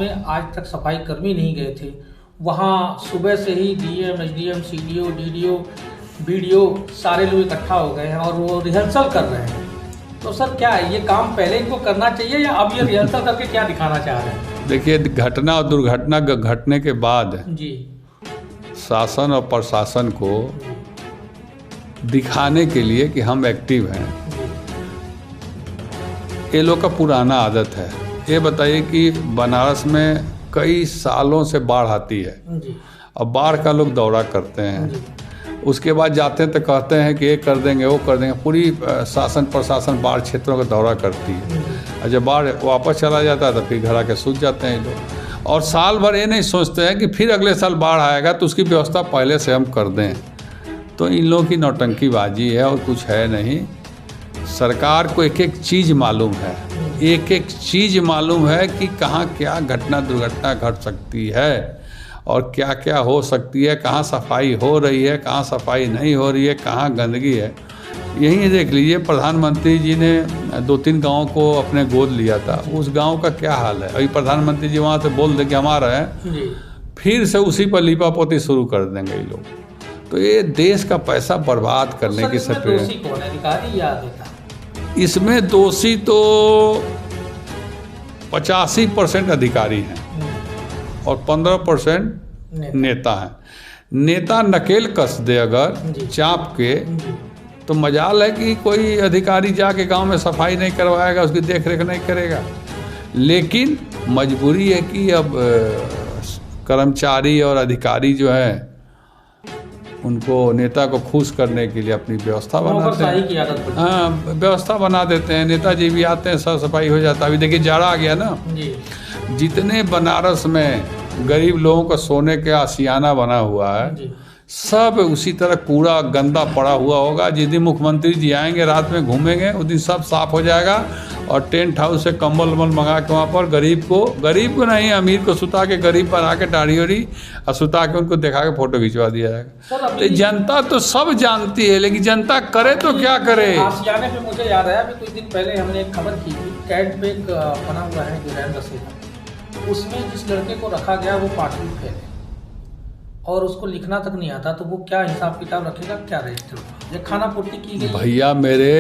में आज तक सफाई कर्मी नहीं गए थे। वहाँ सुबह से ही DM, SDM, CDO, DDO, BDO सारे लोग इकट्ठा हो गए हैं और वो रिहर्सल कर रहे हैं। तो सर क्या है, ये काम पहले इनको करना चाहिए या अब ये रिहर्सल करके क्या दिखाना चाह रहे हैं? देखिए, घटना और दुर्घटना घटने के बाद जी शासन और प्रशासन को दिखाने के लिए कि हम एक्टिव हैं, ये लोग का पुराना आदत है। ये बताइए कि बनारस में कई सालों से बाढ़ आती है और बाढ़ का लोग दौरा करते हैं, उसके बाद जाते हैं तो कहते हैं कि ये कर देंगे वो कर देंगे। पूरी शासन प्रशासन बाढ़ क्षेत्रों का दौरा करती है और जब बाढ़ वापस चला जाता है तो फिर घर आके सूझ जाते हैं लोग, और साल भर ये नहीं सोचते हैं कि फिर अगले साल बाढ़ आएगा तो उसकी व्यवस्था पहले से हम कर दें। तो इन लोगों की नौटंकीबाजी है और कुछ है नहीं। सरकार को एक एक चीज़ मालूम है, एक एक चीज़ मालूम है कि कहाँ क्या घटना दुर्घटना घट सकती है और क्या क्या हो सकती है, कहाँ सफाई हो रही है, कहाँ सफाई नहीं हो रही है, कहाँ गंदगी है। यही देख लीजिए, प्रधानमंत्री जी ने 2-3 गाँव को अपने गोद लिया था, उस गांव का क्या हाल है। अभी प्रधानमंत्री जी वहाँ से बोल दे कि हमारा है, फिर से उसी पर लीपापोती शुरू कर देंगे ये लोग। तो ये देश का पैसा बर्बाद करने की सब इसमें दोषी तो 85% अधिकारी हैं और 15% नेता हैं। नेता नकेल कस दे अगर चाप के, तो मजाल है कि कोई अधिकारी जाके गांव में सफाई नहीं करवाएगा, उसकी देख रेख नहीं करेगा। लेकिन मजबूरी है कि अब कर्मचारी और अधिकारी जो है उनको नेता को खुश करने के लिए अपनी व्यवस्था बनाते हैं। हाँ, व्यवस्था बना देते हैं। नेताजी भी आते हैं, साफ सफाई हो जाता है। अभी देखिए जाड़ा आ गया ना, जितने बनारस में गरीब लोगों का सोने का आशियाना बना हुआ है, सब उसी तरह कूड़ा गंदा पड़ा हुआ होगा। जिस दिन मुख्यमंत्री जी आएंगे, रात में घूमेंगे, उस दिन सब साफ हो जाएगा और टेंट हाउस से कंबल वम्बल मंगा के वहाँ पर गरीब को नहीं, अमीर को सुता के, गरीब बना के दाढ़ी उड़ी और सुता के उनको दिखा के फोटो खिंचवा दिया जाएगा। तो जनता तो सब जानती है, लेकिन जनता करे तो क्या करे। आशियाने पे मुझे याद आया, अभी कुछ दिन पहले हमने एक खबर की थी, कैट पे बना हुआ है गुरैन बसेरा, उसमें जिस लड़के को रखा गया वो 5वीं फेल है और उसको लिखना तक नहीं आता, तो वो क्या हिसाब किताब रखेगा, क्या रजिस्टर, ये खाना पूर्ति की गई। भैया मेरे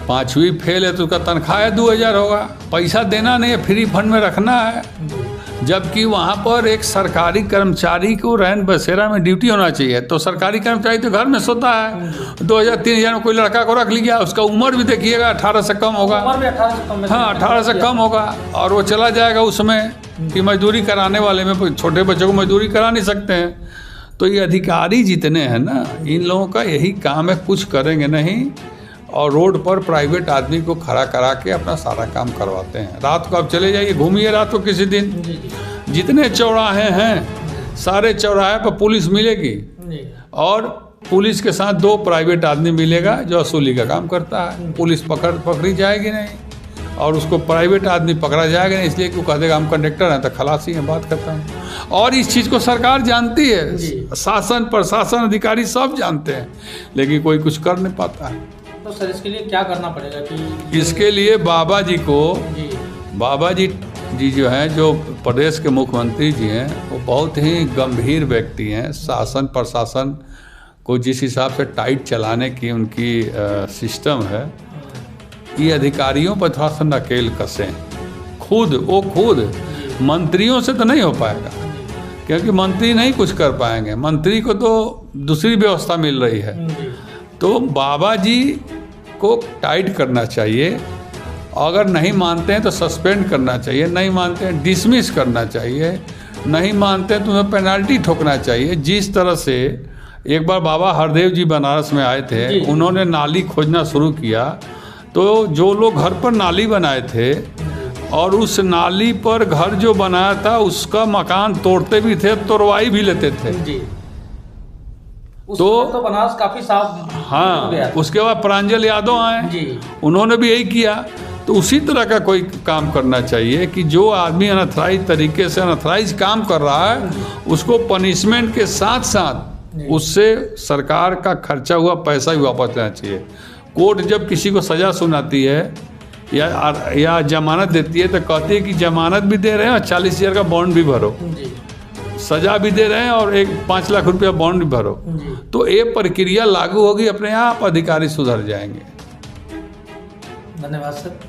5वीं फेल है तो उसका तनख्वाह है 2000 होगा, पैसा देना नहीं है, फ्री फंड में रखना है। जबकि वहाँ पर एक सरकारी कर्मचारी को रैन बसेरा में ड्यूटी होना चाहिए, तो सरकारी कर्मचारी तो घर में सोता है। 2000-3000 में कोई लड़का को रख लिया, उसका उम्र भी देखिएगा 18 से कम होगा। हाँ, 18 से कम होगा और वो चला जाएगा उसमें कि मजदूरी कराने वाले में। छोटे बच्चों को मजदूरी करा नहीं सकते हैं। तो ये अधिकारी जितने हैं ना, इन लोगों का यही काम है, कुछ करेंगे नहीं और रोड पर प्राइवेट आदमी को खड़ा करा के अपना सारा काम करवाते हैं। रात को आप चले जाइए, घूमिए रात को किसी दिन, जितने चौराहे हैं सारे चौराहे पर पुलिस मिलेगी और पुलिस के साथ 2 प्राइवेट आदमी मिलेगा जो वसूली का काम करता है। पुलिस पकड़ी जाएगी नहीं और उसको प्राइवेट आदमी पकड़ा जाएगा नहीं, इसलिए कि वो कह देगा हम कंडक्टर हैं तो खलासी हैं, बात करता हूँ। और इस चीज़ को सरकार जानती है, शासन प्रशासन अधिकारी सब जानते हैं, लेकिन कोई कुछ कर नहीं पाता है। तो सर इसके लिए क्या करना पड़ेगा कि इसके लिए बाबा जी जो हैं, जो प्रदेश के मुख्यमंत्री जी हैं, वो बहुत ही गंभीर व्यक्ति हैं। शासन प्रशासन को जिस हिसाब से टाइट चलाने की उनकी सिस्टम है, ये अधिकारियों पर थोड़ा सा नकेल कसें। खुद मंत्रियों से तो नहीं हो पाएगा, क्योंकि मंत्री नहीं कुछ कर पाएंगे, मंत्री को तो दूसरी व्यवस्था मिल रही है। तो बाबा जी को टाइट करना चाहिए, अगर नहीं मानते हैं तो सस्पेंड करना चाहिए, नहीं मानते हैं डिसमिस करना चाहिए, नहीं मानते हैं तो उन्हें पेनल्टी ठोकना चाहिए। जिस तरह से एक बार बाबा हरदेव जी बनारस में आए थे, उन्होंने नाली खोजना शुरू किया, तो जो लोग घर पर नाली बनाए थे और उस नाली पर घर जो बनाया था उसका मकान तोड़ते भी थे, तोड़वाई भी लेते थे। तो बनारस काफी साफ। हाँ, उसके बाद प्रांजल यादव आए, उन्होंने भी यही किया। तो उसी तरह का कोई काम करना चाहिए कि जो आदमी अनथराइज तरीके से अनथराइज काम कर रहा है, उसको पनिशमेंट के साथ साथ उससे सरकार का खर्चा हुआ पैसा भी वापस लेना चाहिए। कोर्ट जब किसी को सज़ा सुनाती है या जमानत देती है तो कहती है कि जमानत भी दे रहे हैं और 40,000 का बॉन्ड भी भरो, जी सजा भी दे रहे हैं और 5 लाख रुपया बॉन्ड भी भरो। जी। तो ये प्रक्रिया लागू होगी, अपने आप अधिकारी सुधर जाएंगे। धन्यवाद सर।